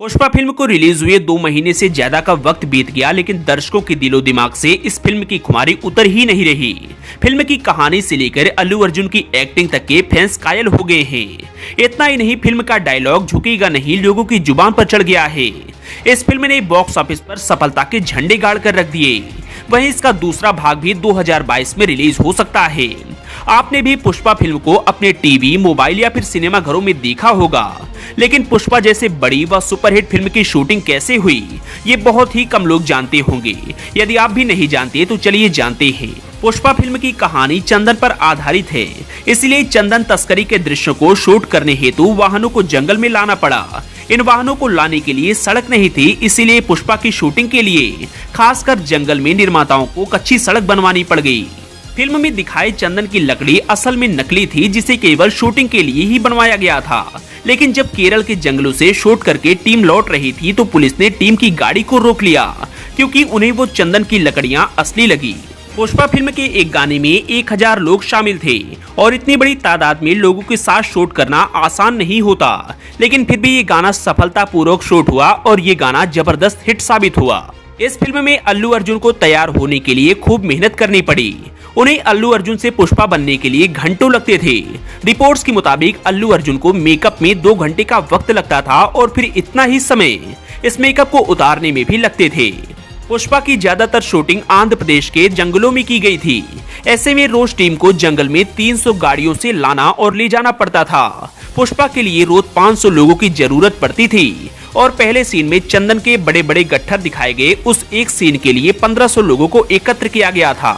Pushpa film को release हुए 2 महीने से ज्यादा का वक्त बीत गया, लेकिन दर्शकों के दिलो दिमाग से इस फिल्म की खुमारी उतर ही नहीं रही। फिल्म की कहानी से लेकर अल्लू अर्जुन की एक्टिंग तक के फैंस कायल हो गए हैं। इतना ही नहीं, फिल्म का डायलॉग झुकेगा नहीं लोगों की जुबान पर चढ़ गया है। इस फिल्म ने बॉक्स ऑफिस पर सफलता के झंडे गाड़ कर रख दिए। वहीं इसका दूसरा भाग भी 2022 में रिलीज हो सकता है। आपने भी पुष्पा फिल्म को अपने टीवी, मोबाइल या फिर सिनेमा घरों में देखा होगा, लेकिन पुष्पा जैसे बड़ी व सुपरहिट फिल्म की शूटिंग कैसे हुई, ये बहुत ही कम लोग जानते होंगे। यदि आप भी नहीं जानते तो चलिए जानते हैं। पुष्पा फिल्म की कहानी चंदन पर आधारित है, इसलिए चंदन तस्करी के दृश्यों को शूट करने हेतु वाहनों को जंगल में लाना पड़ा। इन वाहनों को लाने के लिए सड़क नहीं थी, इसीलिए पुष्पा की शूटिंग के लिए खासकर जंगल में निर्माताओं को कच्ची सड़क बनवानी पड़ गई। फिल्म में दिखाई चंदन की लकड़ी असल में नकली थी, जिसे केवल शूटिंग के लिए ही बनवाया गया था। लेकिन जब केरल के जंगलों से शूट करके टीम लौट रही थी तो पुलिस ने टीम की गाड़ी को रोक लिया, क्योंकि उन्हें वो चंदन की लकड़ियां असली लगी। पुष्पा फिल्म के एक गाने में 1000 लोग शामिल थे और इतनी बड़ी तादाद में लोगों के साथ शूट करना आसान नहीं होता, लेकिन फिर भी ये गाना सफलतापूर्वक शूट हुआ और ये गाना जबरदस्त हिट साबित हुआ। इस फिल्म में अल्लू अर्जुन को तैयार होने के लिए खूब मेहनत करनी पड़ी। उन्हें अल्लू अर्जुन से पुष्पा बनने के लिए घंटों लगते थे। रिपोर्ट्स के मुताबिक अल्लू अर्जुन को मेकअप में 2 घंटे का वक्त लगता था और फिर इतना ही समय इस मेकअप को उतारने में भी लगते थे। पुष्पा की ज्यादातर शूटिंग आंध्र प्रदेश के जंगलों में की गई थी। ऐसे में रोज टीम को जंगल में 300 गाड़ियों से लाना और ले जाना पड़ता था। पुष्पा के लिए रोज 500 लोगों की जरूरत पड़ती थी और पहले सीन में चंदन के बड़े बड़े गट्ठर दिखाए गए। उस एक सीन के लिए 1500 लोगों को एकत्र किया गया था।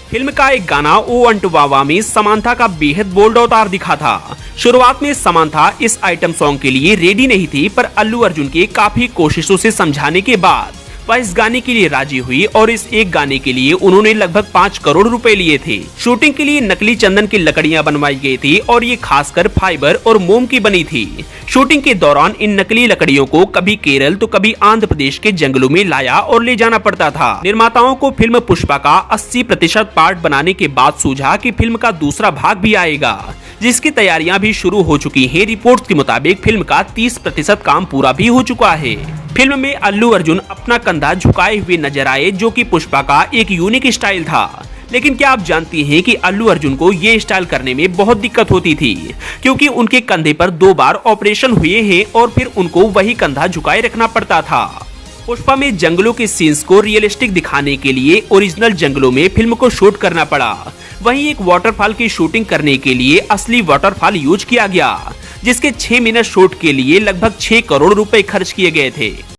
फिल्म का एक गाना ओ अंटवावा में समांथा का बेहद बोल्ड अवतार दिखा था। शुरुआत में समांथा इस आइटम सॉन्ग के लिए रेडी नहीं थी, पर अल्लू अर्जुन के काफी कोशिशों से समझाने के बाद वह इस गाने के लिए राजी हुई और इस एक गाने के लिए उन्होंने लगभग 5 करोड़ रुपए लिए थे। शूटिंग के लिए नकली चंदन की लकड़ियां बनवाई गई थी और ये खासकर फाइबर और मोम की बनी थी। शूटिंग के दौरान इन नकली लकड़ियों को कभी केरल तो कभी आंध्र प्रदेश के जंगलों में लाया और ले जाना पड़ता था। निर्माताओं को फिल्म पुष्पा का 80% पार्ट बनाने के बाद सूझा कि फिल्म का दूसरा भाग भी आएगा, जिसकी तैयारियां भी शुरू हो चुकी हैं। रिपोर्ट्स के मुताबिक फिल्म का 30% काम पूरा भी हो चुका है। फिल्म में अल्लू अर्जुन अपना कंधा झुकाए हुए नजर आए, जो कि पुष्पा का एक यूनिक स्टाइल था। लेकिन क्या आप जानती हैं कि अल्लू अर्जुन को ये स्टाइल करने में बहुत दिक्कत होती थी, क्योंकि उनके कंधे पर 2 बार ऑपरेशन हुए हैं और फिर उनको वही कंधा झुकाए रखना पड़ता था। पुष्पा में जंगलों के सीन्स को रियलिस्टिक दिखाने के लिए ओरिजिनल जंगलों में फिल्म को शूट करना पड़ा। वहीं एक वाटरफॉल की शूटिंग करने के लिए असली वाटरफॉल यूज किया गया, जिसके 6 मिनट शूट के लिए लगभग 6 करोड़ रुपए खर्च किए गए थे।